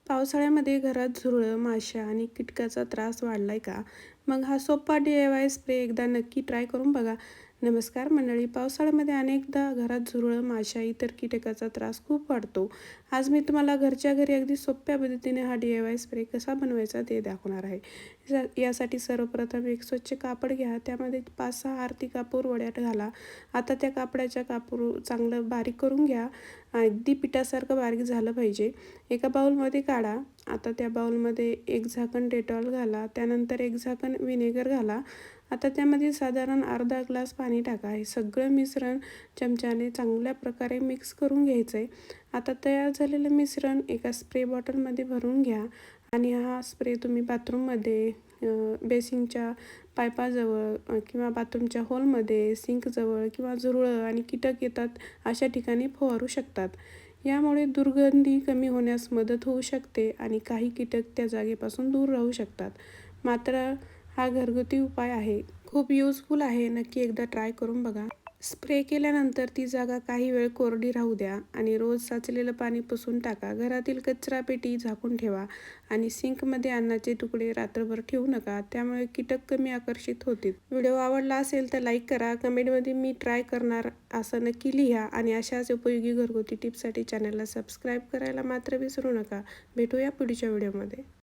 पावसाळ्यामध्ये घरात झुरळं, माशा आणि कीटकाचा त्रास वाढलाय का? मग हा सोपा DIY स्प्रे एकदा नक्की ट्राय करून बघा. नमस्कार मंडळी, पावसाळ्यामध्ये अनेकदा घरात झुरळं, माशा, इतर कीटकाचा त्रास खूप वाढतो. आज मी तुम्हाला घरच्या घरी अगदी सोप्या पद्धतीने हा DIY स्प्रे कसा बनवायचा ते दाखवणार आहे. यासाठी सर्वप्रथम एक स्वच्छ कापड घ्या, त्यामध्ये 5-6 आरती कापूर वड्यात घाला. आता त्या कापडाच्या कापूर चांगलं बारीक करून घ्या. अगदी पिठासारखं बारीक झालं पाहिजे. एका बाउलमध्ये काढा. आता त्या बाउलमध्ये एक झाकण डेटॉल घाला, त्यानंतर एक झाकण विनेगर घाला. आता त्यामध्ये साधारण अर्धा ग्लास पाणी टाका. हे सगळं मिश्रण चमच्याने चांगल्या प्रकारे मिक्स करून घ्यायचं आहे. आता तयार झालेलं मिश्रण एका स्प्रे बॉटलमध्ये भरून घ्या आणि हा स्प्रे तुम्ही बाथरूममध्ये, बेसिनच्या पाईपाजवळ किंवा बाथरूमच्या हॉलमध्ये, सिंकजवळ किंवा झुरळं आणि कीटक येतात अशा ठिकाणी फवारू शकतात. यामुळे दुर्गंधी कमी होण्यास मदत होऊ शकते आणि काही कीटक त्या जागेपासून दूर राहू शकतात. मात्र हा घरगुती उपाय आहे, खूप युजफुल आहे. नक्की एकदा ट्राय करून बघा. स्प्रे केल्यानंतर ती जागा काही वेळ कोरडी राहू द्या आणि रोज साचलेलं पाणी पुसून टाका. घरातील कचरा पेटी झाकून ठेवा आणि सिंकमध्ये अन्नाचे तुकडे रात्रभर ठेवू नका, त्यामुळे कीटक कमी आकर्षित होतील. व्हिडिओ आवडला असेल तर लाईक करा, कमेंटमध्ये मी ट्राय करणार असं नक्की लिहा आणि अशाच उपयोगी घरगुती टिप्ससाठी चॅनलला सबस्क्राईब करायला मात्र विसरू नका. भेटूया पुढच्या व्हिडिओमध्ये.